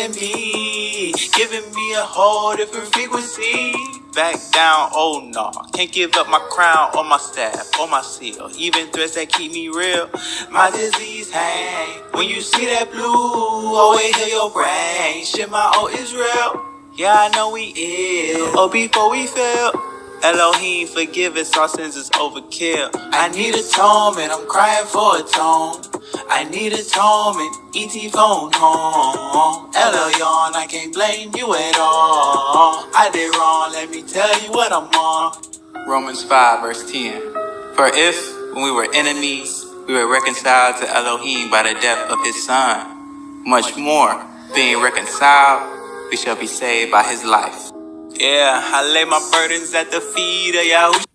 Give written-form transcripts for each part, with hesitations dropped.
enemy, giving me a whole different frequency. Back down, oh no, can't give up my crown or my staff or my seal. Even threats that keep me real, my disease hang. When you see that blue, always heal your brain. Shit, my old Israel, yeah, I know we ill. Oh, before we fail, Elohym, forgive us, our sins is overkill. I need atonement, I'm crying for atone. I need atonement, E.T. phone home. Elohym, I can't blame you at all. I did wrong, let me tell you what I'm on. Romans 5 verse 10. For if, when we were enemies, we were reconciled to Elohym by the death of his son, much more, being reconciled, we shall be saved by his life. Yeah, I lay my burdens at the feet of Yahuwah.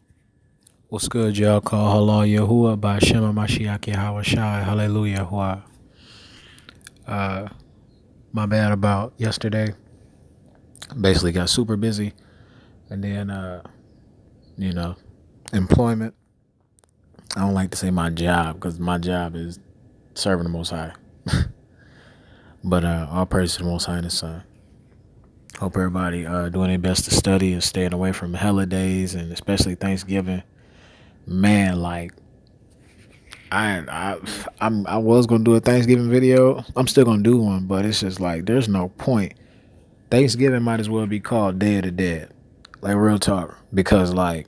What's good, y'all? Call Halal YAHAWAH BAHASHEM YAHAWASHI. Hallelujah. My bad about yesterday. Basically got super busy. And then, employment. I don't like to say my job because my job is serving the Most High. But all praise to the Most High and His Son. Hope everybody doing their best to study and staying away from holidays and especially Thanksgiving. Man, like I was gonna do a Thanksgiving video. I'm still gonna do one, but it's just like there's no point. Thanksgiving might as well be called Day of the Dead, like real talk, because like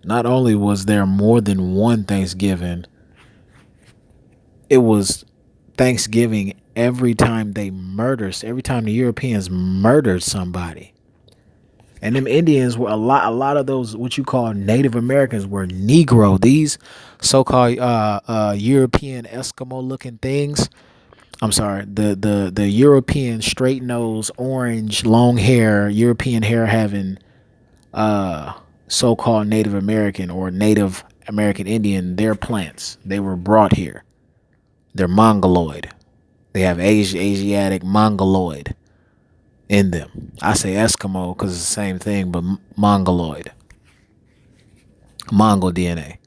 not only was there more than one Thanksgiving, it was Thanksgiving every time every time the Europeans murdered somebody. And them Indians were a lot of those what you call Native Americans were Negro. These so-called European Eskimo looking things. I'm sorry, the European straight nose, orange, long hair, European hair having so-called Native American or Native American Indian, they're plants. They were brought here. They're Mongoloid. They have Asiatic Mongoloid in them. I say Eskimo because it's the same thing, but Mongoloid, Mongol DNA.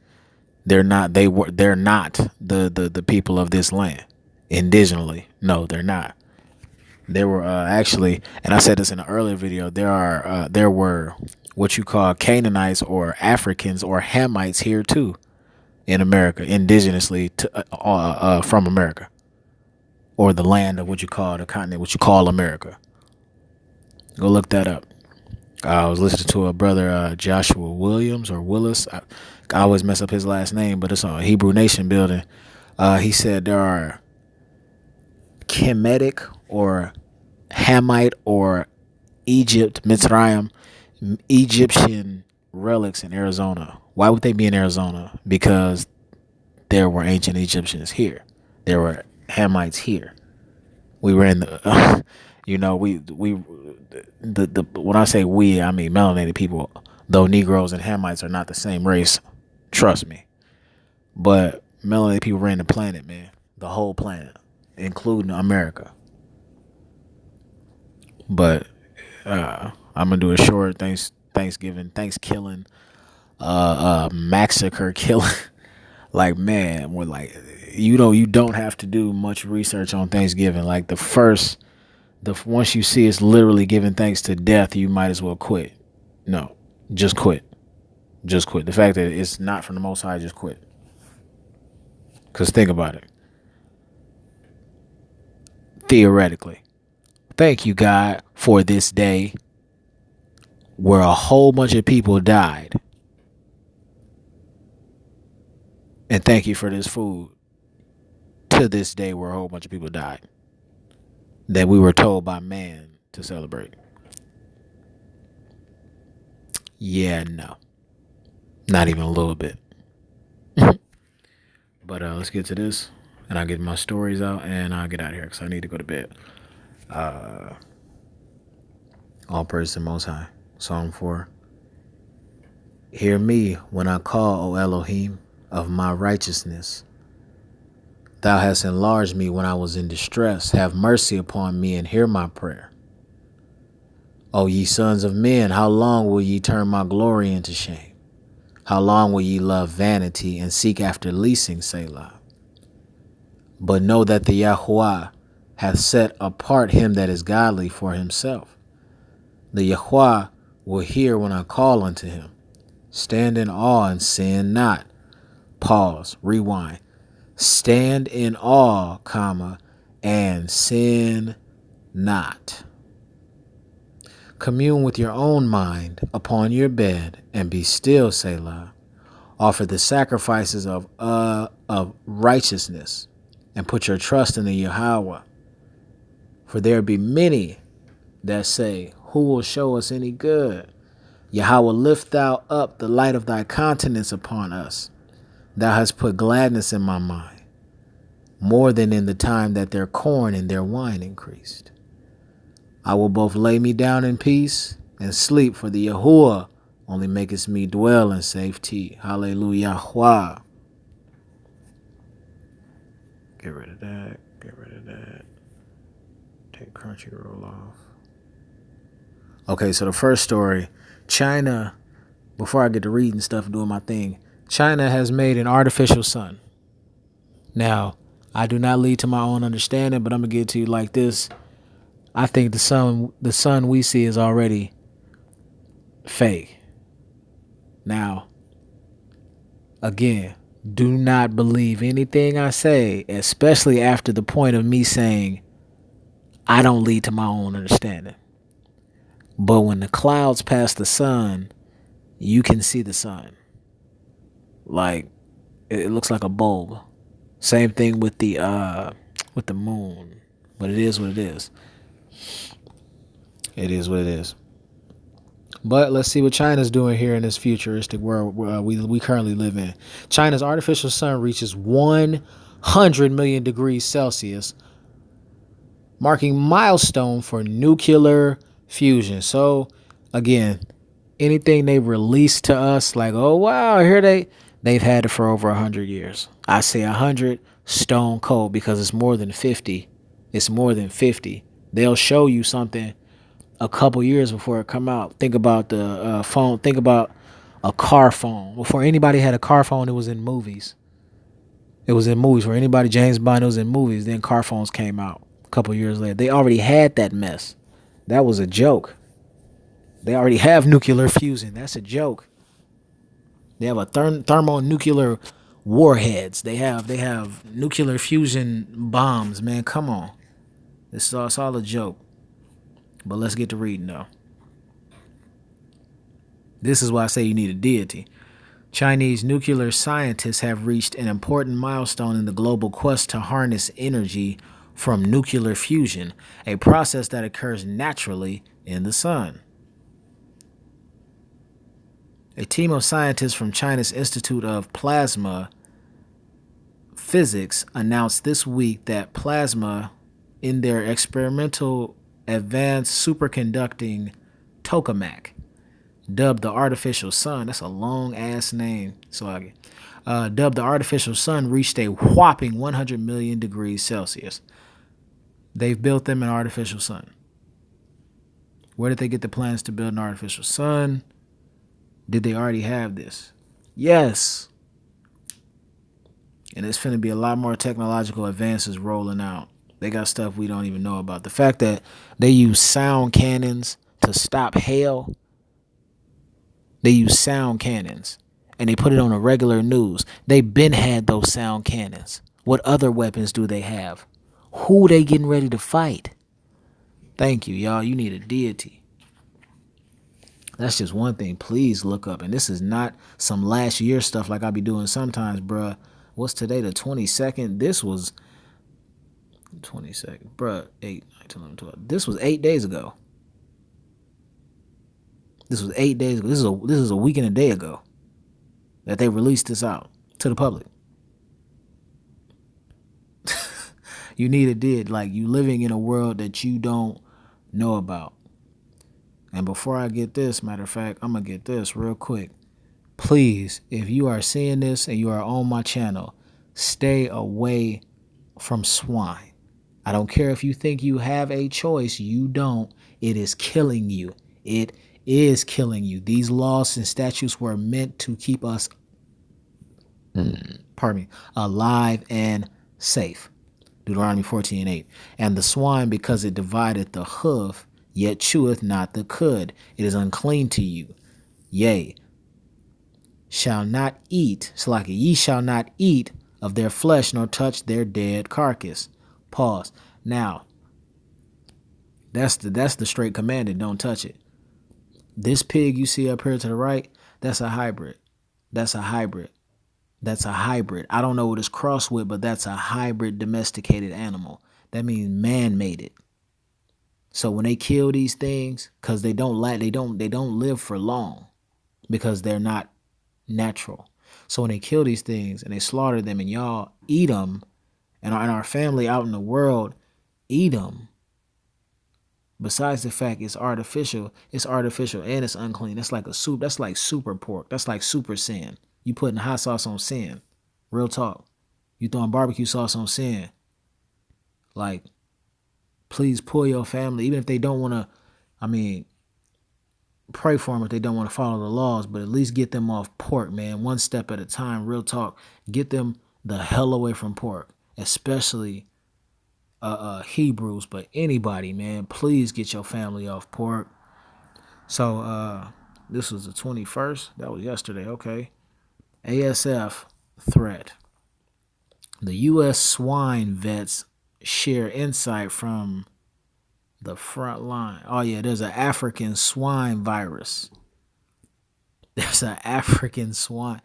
They're not. They're not the people of this land, indigenally. No, they're not. There were actually, and I said this in an earlier video. There were what you call Canaanites or Africans or Hamites here too, in America, indigenously from America, or the land of what you call the continent, what you call America. Go look that up. I was listening to a brother, Joshua Williams or Willis. I always mess up his last name, but it's on Hebrew Nation building. He said there are Kemetic or Hamite or Mitzrayim, Egyptian relics in Arizona. Why would they be in Arizona? Because there were ancient Egyptians here. There were Hamites here. We were in the, when I say we, I mean melanated people. Though Negroes and Hamites are not the same race, trust me. But melanated people ran the planet, man, the whole planet, including America. But I'm gonna do a short Thanksgiving, Thanksgiving, massacre killing. Like, man, we're like, you don't have to do much research on Thanksgiving. Like once you see it's literally giving thanks to death, you might as well quit. No, just quit. Just quit. The fact that it's not from the Most High, just quit. Because think about it. Theoretically, thank you, God, for this day where a whole bunch of people died. And thank you for this food to this day where a whole bunch of people died that we were told by man to celebrate. Yeah, no. Not even a little bit. But let's get to this. And I'll get my stories out and I'll get out of here because I need to go to bed. All praise to the Most High. Psalm 4. Hear me when I call, O Elohym, of my righteousness. Thou hast enlarged me when I was in distress. Have mercy upon me and hear my prayer. O ye sons of men, how long will ye turn my glory into shame? How long will ye love vanity and seek after leasing, Selah? But know that the Yahuwah hath set apart him that is godly for himself. The Yahweh will hear when I call unto him. Stand in awe and sin not. Pause. Rewind. Stand in awe, comma, and sin not. Commune with your own mind upon your bed and be still, Selah. Offer the sacrifices of righteousness and put your trust in the Yahawah. For there be many that say, who will show us any good? Yahawah, lift thou up the light of thy countenance upon us. Thou hast put gladness in my mind, more than in the time that their corn and their wine increased. I will both lay me down in peace and sleep, for the Yahuwah only maketh me dwell in safety. Hallelujah. Get rid of that. Get rid of that. Take Crunchyroll off. Okay, so the first story, China, before I get to reading stuff and doing my thing, China has made an artificial sun. Now, I do not lead to my own understanding, but I'm going to get it to you like this. I think the sun we see is already fake. Now, again, do not believe anything I say, especially after the point of me saying I don't lead to my own understanding. But when the clouds pass the sun, you can see the sun. Like, it looks like a bulb. Same thing with the moon. But it is what it is. It is what it is. But let's see what China's doing here in this futuristic world we currently live in. China's artificial sun reaches 100 million degrees Celsius, marking milestone for nuclear fusion. So, again, anything they release to us, like, oh, wow, they've had it for over 100 years. I say 100 stone cold because it's more than 50. It's more than 50. They'll show you something a couple years before it come out. Think about the phone. Think about a car phone. Before anybody had a car phone, it was in movies. It was in movies. For anybody, James Bond, it was in movies. Then car phones came out a couple years later. They already had that mess. That was a joke. They already have nuclear fusion. That's a joke. They have a thermonuclear warheads. They have nuclear fusion bombs. Man, come on. It's all a joke. But let's get to reading, though. This is why I say you need a deity. Chinese nuclear scientists have reached an important milestone in the global quest to harness energy from nuclear fusion, a process that occurs naturally in the sun. A team of scientists from China's Institute of Plasma Physics announced this week that plasma in their experimental advanced superconducting tokamak, dubbed the artificial sun. That's a long ass name. Dubbed the artificial sun, reached a whopping 100 million degrees Celsius. They've built them an artificial sun. Where did they get the plans to build an artificial sun? Did they already have this? Yes. And it's finna be a lot more technological advances rolling out. They got stuff we don't even know about. The fact that they use sound cannons to stop hail. They use sound cannons. And they put it on the regular news. They been had those sound cannons. What other weapons do they have? Who they getting ready to fight? Thank you, y'all. You need a deity. That's just one thing. Please look up. And this is not some last year stuff like I be doing sometimes, bruh. What's today, the 22nd? This was 22nd. Bruh, 8, 9, 10, 11, 12. This was 8 days ago. This was 8 days ago. This is a week and a day ago that they released this out to the public. You need a did. Like, you living in a world that you don't know about. And before I get this, matter of fact, I'm going to get this real quick. Please, if you are seeing this and you are on my channel, stay away from swine. I don't care if you think you have a choice. You don't. It is killing you. It is killing you. These laws and statutes were meant to keep us, alive and safe. Deuteronomy 14:8. And the swine, because it divideth the hoof, yet cheweth not the cud, it is unclean to you. Yea, shall not eat, Salaki, ye shall not eat of their flesh, nor touch their dead carcass. Pause. Now, that's the straight commanded. Don't touch it. This pig you see up here to the right, that's a hybrid. That's a hybrid. That's a hybrid. I don't know what it's crossed with, but that's a hybrid domesticated animal. That means man made it. So when they kill these things, because they don't live for long because they're not natural. So when they kill these things and they slaughter them and y'all eat them, and our family out in the world eat them, besides the fact it's artificial and it's unclean. That's like a soup. That's like super pork. That's like super sin. You putting hot sauce on sin. Real talk. You throwing barbecue sauce on sin. Like, please pull your family, even if they don't want to, pray for them if they don't want to follow the laws, but at least get them off pork, man. One step at a time, real talk. Get them the hell away from pork, especially Hebrews, but anybody, man, please get your family off pork. So this was the 21st. That was yesterday. Okay. ASF threat. The U.S. swine vets share insight from the front line. Oh, yeah, there's an African swine virus. There's an African swine.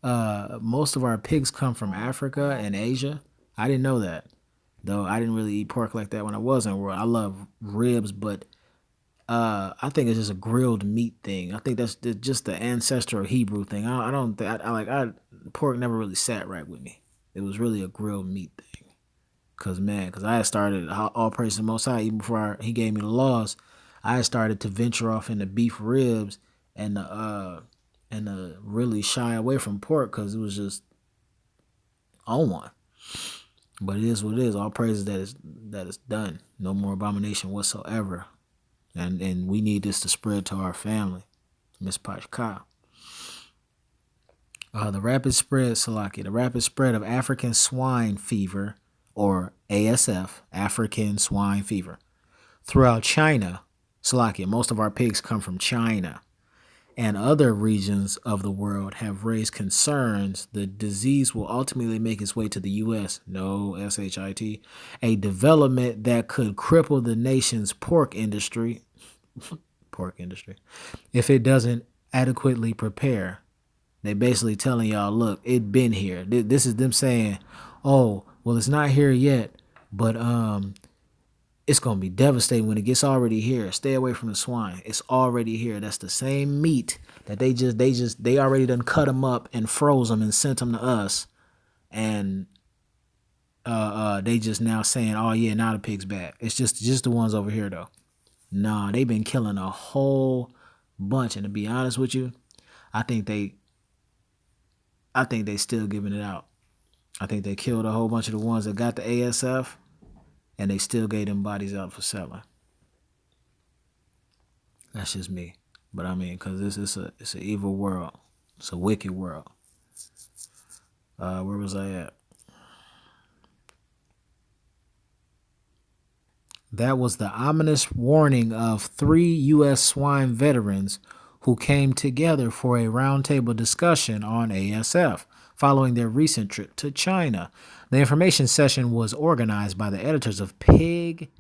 Most of our pigs come from Africa and Asia. I didn't know that, though. I didn't really eat pork like that when I was in the world. I love ribs, but I think it's just a grilled meat thing. I think that's just the ancestral Hebrew thing. I don't think pork never really sat right with me. It was really a grilled meat thing. Cause I had started, all praise to the Most High, even before he gave me the laws. I had started to venture off into beef ribs and really shy away from pork because it was just on one. But it is what it is. All praises that it's done. No more abomination whatsoever. And we need this to spread to our family. Miss Pashka. The rapid spread of African swine fever, or ASF, African swine fever, throughout China. Most of our pigs come from China, and other regions of the world have raised concerns the disease will ultimately make its way to the U.S. No, SHIT. A development that could cripple the nation's pork industry if it doesn't adequately prepare. They basically telling y'all, look, it been here. This is them saying, oh, well, it's not here yet, but it's gonna be devastating when it gets already here. Stay away from the swine. It's already here. That's the same meat that they already done cut them up and froze them and sent them to us, and they just now saying, oh yeah, now the pig's bad. It's just the ones over here though. Nah, they've been killing a whole bunch, and to be honest with you, I think they still giving it out. I think they killed a whole bunch of the ones that got the ASF, and they still gave them bodies out for selling. That's just me. But because it's an evil world. It's a wicked world. Where was I at? That was the ominous warning of 3 U.S. swine veterans who came together for a roundtable discussion on ASF following their recent trip to China. The information session was organized by the editors of Pig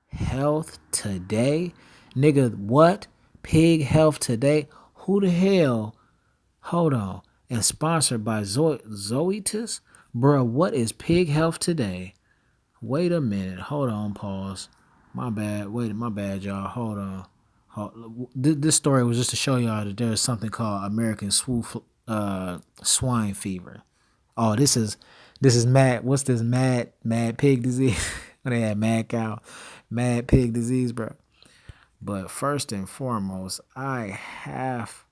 Health Today. Nigga, what? Pig Health Today? Who the hell? Hold on. And sponsored by Zoetis? Bruh, what is Pig Health Today? Wait a minute. Hold on, pause. My bad. My bad, y'all. Hold on. This story was just to show y'all that there's something called American swine fever. Oh, this is mad. What's this mad pig disease? They had mad cow, mad pig disease, bro. But first and foremost, I have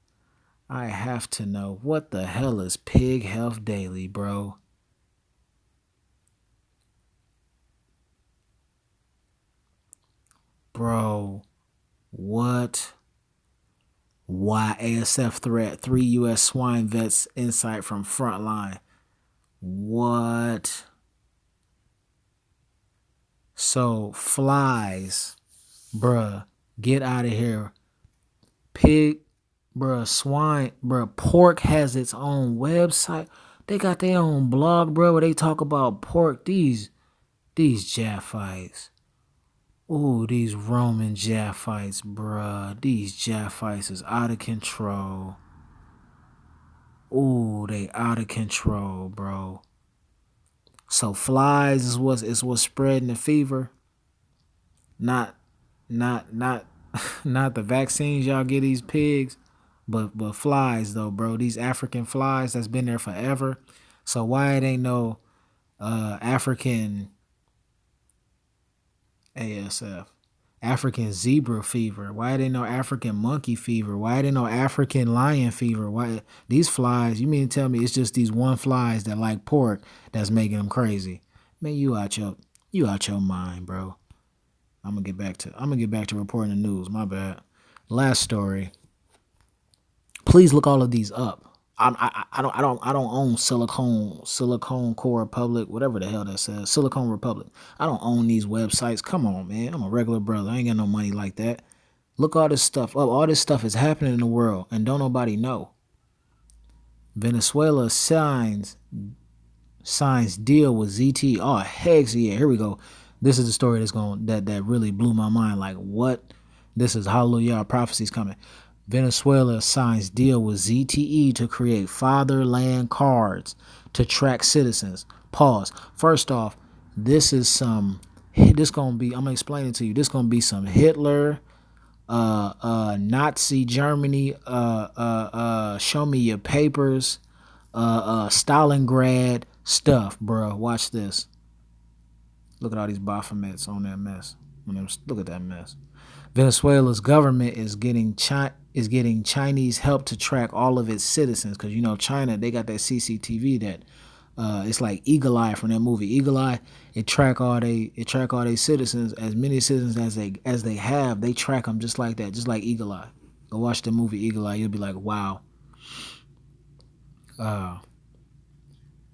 to know what the hell is Pig Health Daily, bro. Bro, what? Why ASF threat? 3 U.S. swine vets insight from Frontline. What? So flies, bruh, get out of here. Pig, bruh, swine, bruh, pork has its own website. They got their own blog, bro, where they talk about pork. These Japhites. Ooh, these Roman Japhites, bruh. These Japhites is out of control. Ooh, they out of control, bro. So flies is what's spreading the fever. Not not not the vaccines y'all get these pigs, but flies though, bro. These African flies that's been there forever. So why it ain't no African ASF, African zebra fever? Why it ain't no African monkey fever? Why it ain't no African lion fever? Why these flies? You mean to tell me it's just these one flies that like pork that's making them crazy? Man, you out your mind, bro. I'm gonna get back to reporting the news. My bad. Last story. Please look all of these up. I don't own Silicon Core Republic, whatever the hell that says. Silicon Republic. I don't own these websites. Come on, man. I'm a regular brother. I ain't got no money like that. Look all this stuff up. All this stuff is happening in the world and don't nobody know. Venezuela signs deal with ZT. Oh heck yeah, here we go. This is the story that really blew my mind. Like what? This is hallelujah, prophecies coming. Venezuela signs deal with ZTE to create fatherland cards to track citizens. Pause. First off, this is this gonna be, I'm gonna explain it to you. This gonna be some Hitler, Nazi Germany, show me your papers, Stalingrad stuff, bro. Watch this. Look at all these Baphomets on that mess. Look at that mess. Venezuela's government is getting Chinese help to track all of its citizens, because you know China, they got that CCTV that it's like Eagle Eye from that movie Eagle Eye. It track all they citizens, as many citizens as they have. They track them just like that, just like Eagle Eye. Go watch the movie Eagle Eye. You'll be like, wow.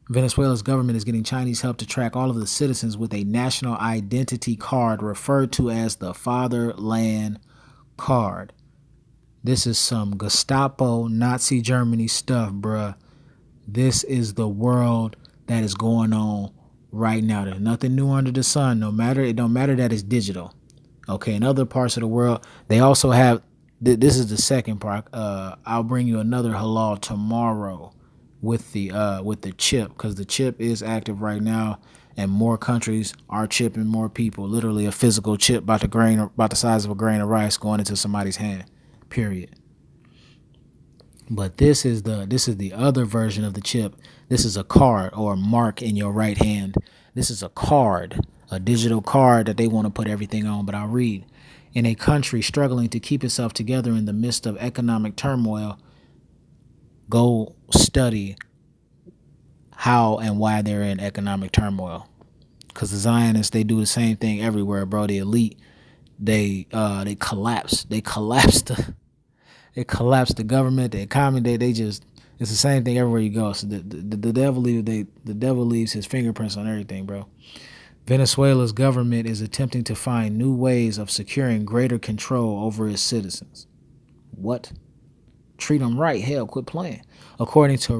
Venezuela's government is getting Chinese help to track all of the citizens with a national identity card referred to as the Fatherland Card. This is some Gestapo, Nazi Germany stuff, bruh. This is the world that is going on right now. There's nothing new under the sun. It don't matter that it's digital. Okay, in other parts of the world, they also have. This is the second part. I'll bring you another halal tomorrow with the chip, because the chip is active right now, and more countries are chipping more people. Literally, a physical chip about the size of a grain of rice going into somebody's hand. Period. But this is the other version of the chip. This is a card or a mark in your right hand. This is a card, a digital card that they want to put everything on. But I'll read. In a country struggling to keep itself together in the midst of economic turmoil, go study how and why they're in economic turmoil. Because the Zionists, they do the same thing everywhere, bro. The elite, they collapse. They collapse the government, the economy. They just, it's the same thing everywhere you go. So the devil leaves his fingerprints on everything, bro. Venezuela's government is attempting to find new ways of securing greater control over its citizens. What? Treat them right. Hell, quit playing. According to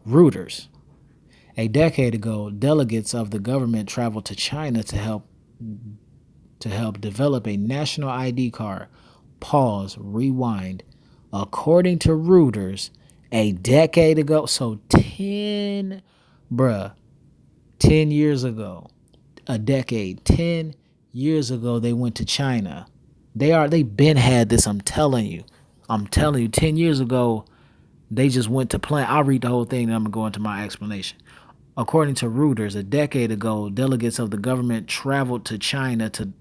Reuters, a decade ago, delegates of the government traveled to China to help develop a national ID card. Pause, rewind. According to Reuters, a decade ago, so 10 years ago, a decade, 10 years ago, they went to China. They been had this, I'm telling you, 10 years ago, they just went to plan. I'll read the whole thing and I'm going to go into my explanation. According to Reuters, a decade ago, delegates of the government traveled to China to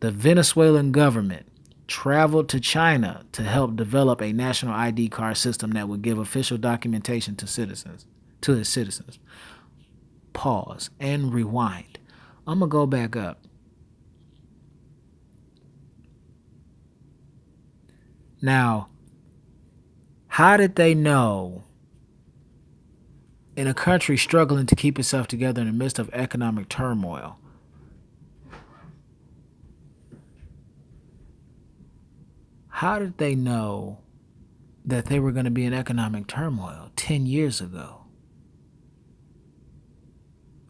the Venezuelan government traveled to China to help develop a national ID card system that would give official documentation to its citizens. Pause and rewind. I'm going to go back up. Now, how did they know in a country struggling to keep itself together in the midst of economic turmoil. How did they know that they were going to be in economic turmoil 10 years ago?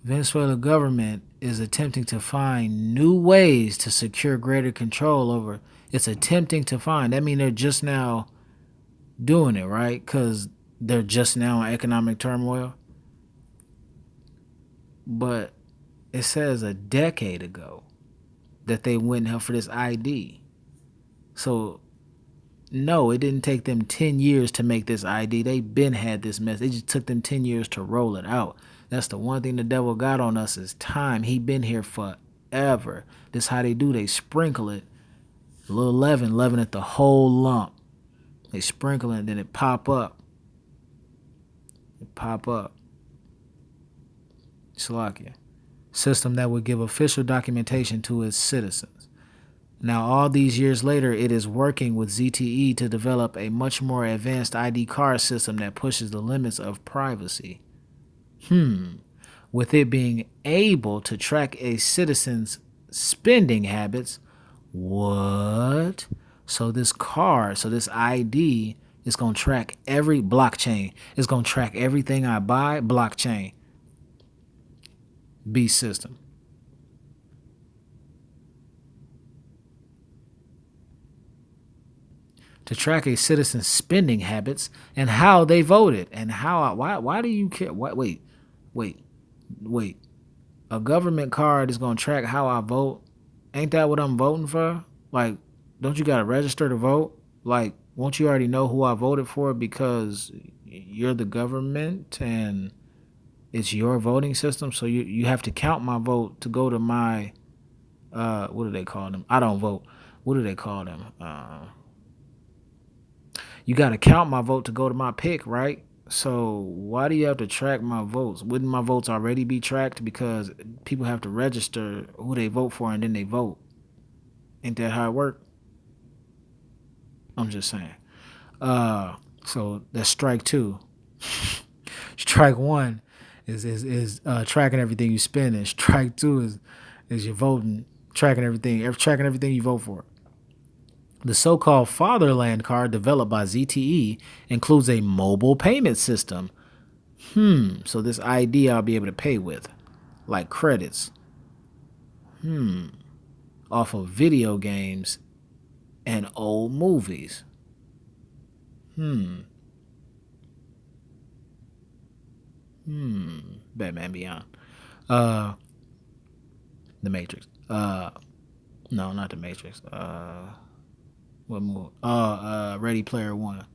Venezuela government is attempting to find new ways to secure greater control over. It's attempting to find. That means they're just now doing it, right? Because they're just now in economic turmoil. But it says a decade ago that they went and helped for this ID. So no, it didn't take them 10 years to make this ID. They been had this mess. It just took them 10 years to roll it out. That's the one thing the devil got on us is time. He been here forever. This how they do. They sprinkle it. A little leaven it the whole lump. They sprinkle it and then it pop up. It pop up. Slovakia. System that would give official documentation to its citizens. Now, all these years later, it is working with ZTE to develop a much more advanced ID card system that pushes the limits of privacy. With it being able to track a citizen's spending habits. What? So this card, so this ID is going to track every blockchain. It's going to track everything I buy, blockchain. B system. To track a citizen's spending habits and how they voted and why do you care? Wait. A government card is going to track how I vote. Ain't that what I'm voting for? Like, don't you got to register to vote? Like, won't you already know who I voted for because you're the government and it's your voting system? So you have to count my vote to go to my, what do they call them? I don't vote. What do they call them? You got to count my vote to go to my pick, right? So why do you have to track my votes? Wouldn't my votes already be tracked because people have to register who they vote for and then they vote? Ain't that how it works? I'm just saying. So that's strike two. Strike one is tracking everything you spend, and strike two is your voting, tracking everything you vote for. The so-called Fatherland card developed by ZTE includes a mobile payment system. So this ID I'll be able to pay with, like credits. Off of video games and old movies. Batman Beyond. The Matrix. No, not The Matrix. What movie? Ready Player One.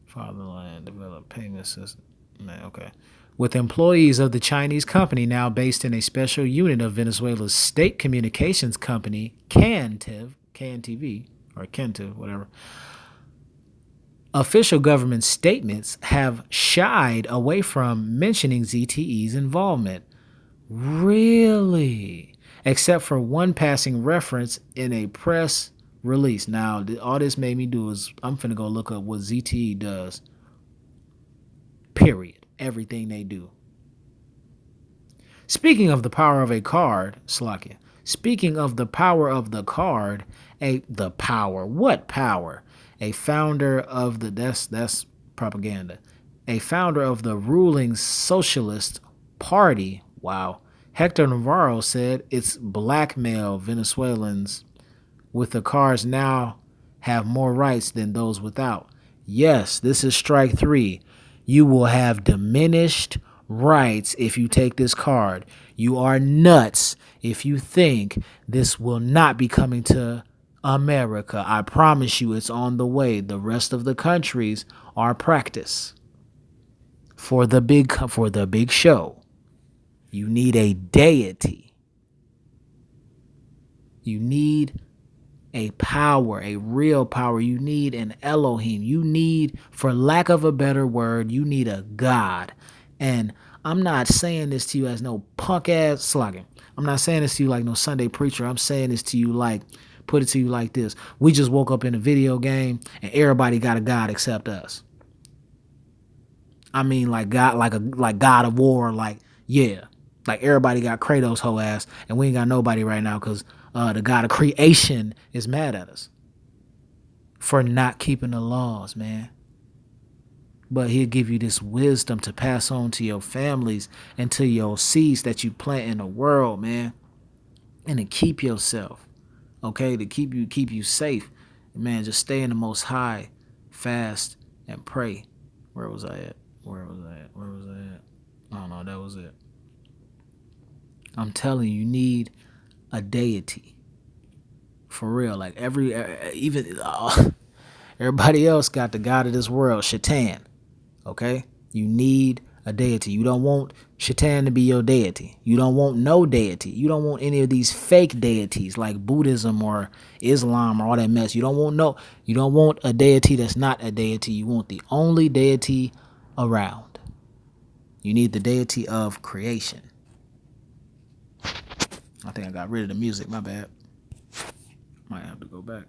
Fatherland developed payment system. Man, okay. With employees of the Chinese company now based in a special unit of Venezuela's state communications company, CANTV, or KENTV, whatever. Official government statements have shied away from mentioning ZTE's involvement. Really? Except for one passing reference in a press release. Now, all this made me do is I'm finna go look up what ZTE does. Period. Everything they do. Speaking of the power of a card, Slovakia. Speaking of the power of the card, what power? A founder of the that's propaganda. A founder of the ruling Socialist Party. Wow. Hector Navarro said it's blackmail Venezuelans with the cards now have more rights than those without. Yes, this is strike three. You will have diminished rights if you take this card. You are nuts if you think this will not be coming to America. I promise you it's on the way. The rest of the countries are practice for the big show. You need a deity. You need a power, a real power. You need an Elohym. You need, for lack of a better word, you need a God. And I'm not saying this to you as no punk ass slogan. I'm not saying this to you like no Sunday preacher. I'm saying this to you like, put it to you like this. We just woke up in a video game and everybody got a God except us. I mean, like God, like God of War, like yeah, like everybody got Kratos whole ass, and we ain't got nobody right now because the God of creation is mad at us for not keeping the laws, man. But he'll give you this wisdom to pass on to your families and to your seeds that you plant in the world, man, and to keep yourself, okay, to keep you safe, man. Just stay in the Most High, fast and pray. Where was I at? Where was I at? Where was I at? I don't know. That was it. I'm telling you, you need a deity for real. Like even everybody else got the god of this world, Shaitan. Okay, you need a deity. You don't want Shaitan to be your deity. You don't want no deity. You don't want any of these fake deities like Buddhism or Islam or all that mess. You don't want no. You don't want a deity that's not a deity. You want the only deity around. You need the deity of creation. I think I got rid of the music. My bad. Might have to go back.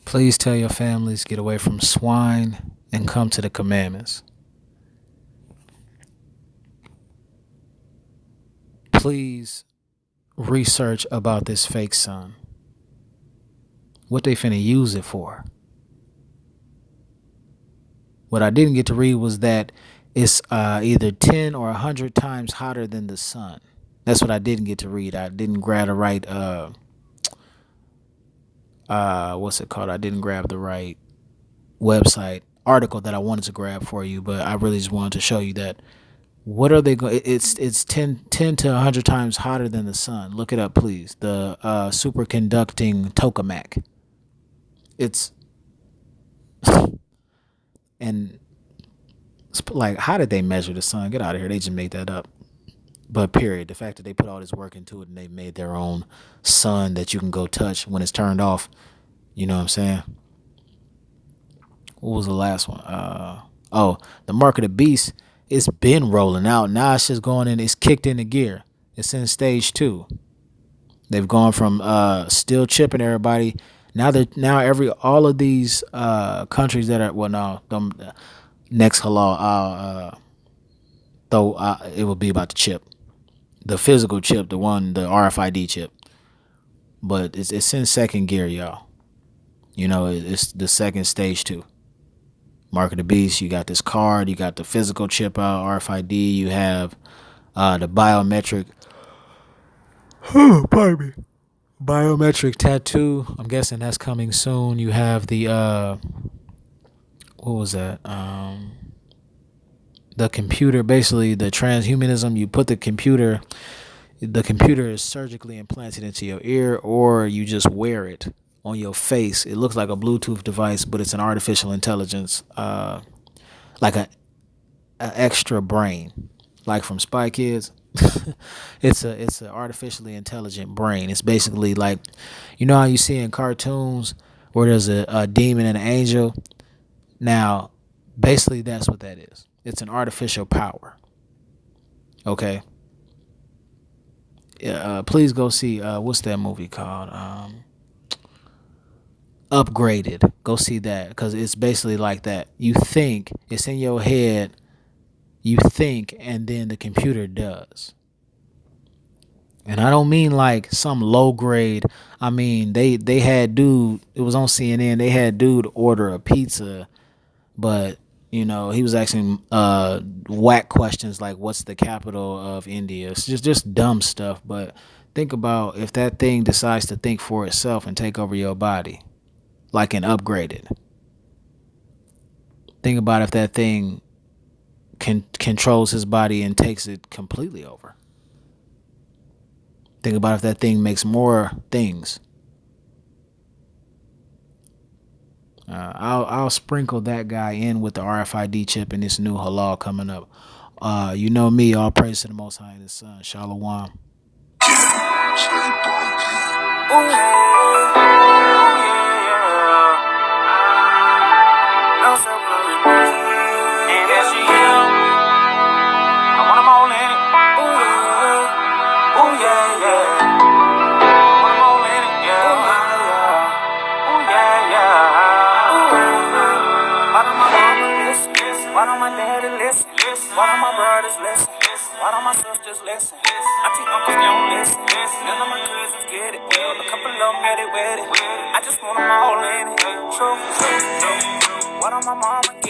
Please tell your families get away from swine and come to the commandments. Please research about this fake sun. What they finna use it for. What I didn't get to read was that it's either 10 or 100 times hotter than the sun. That's what I didn't get to read. I didn't grab the right what's it called? I didn't grab the right website article that I wanted to grab for you, but I really just wanted to show you that what are they going? It's 10 to 100 times hotter than the sun. Look it up, please. The superconducting tokamak. It's and like, how did they measure the sun? Get out of here. They just made that up. But period. The fact that they put all this work into it and they made their own sun that you can go touch when it's turned off. You know what I'm saying? What was the last one? The Mark of the Beast. It's been rolling out. Now it's just going in. It's kicked into gear. It's in stage 2. They've gone from still chipping everybody. All of these countries that are next halal, though it will be about the chip, the physical chip, the RFID chip. But it's in second gear, y'all. You know, it's the second stage 2. Mark of the Beast. You got this card. You got the physical chip out, RFID. You have the biometric. Pardon me. Biometric tattoo. I'm guessing that's coming soon. You have the what was that? The computer, basically the transhumanism. You put the computer is surgically implanted into your ear, or you just wear it on your face. It looks like a Bluetooth device, but it's an artificial intelligence, like a extra brain, like from Spy Kids. It's an artificially intelligent brain. It's basically like, you know how you see in cartoons where there's a demon and an angel. Now, basically that's what that is. It's an artificial power. Okay. Please go see what's that movie called? Upgraded. Go see that, because it's basically like that. You think it's in your head. You think, and then the computer does. And I don't mean like some low grade. I mean they had dude. It was on CNN. They had dude order a pizza, but you know he was asking whack questions like, "What's the capital of India?" It's just dumb stuff. But think about if that thing decides to think for itself and take over your body, like an upgraded. Think about if that thing controls his body and takes it completely over. Think about if that thing makes more things. I'll sprinkle that guy in with the RFID chip in this new halal coming up. You know me, all praise to the Most High and His Son. Shalom. Ooh, yeah. No simpler with me. And there she is. I want them all in it. Ooh, yeah. Ooh, yeah, yeah. I want them all in it, yeah. Ooh, yeah, yeah. Ooh, yeah. Why don't my mama listen? Why don't my daddy listen? Why don't my brothers listen? Why don't my sisters listen? Auntie, uncles, they don't listen. None of my cousins get it. Well, a couple of them get it with it. I just want them all in it. True, true, true. Why don't my mama get it?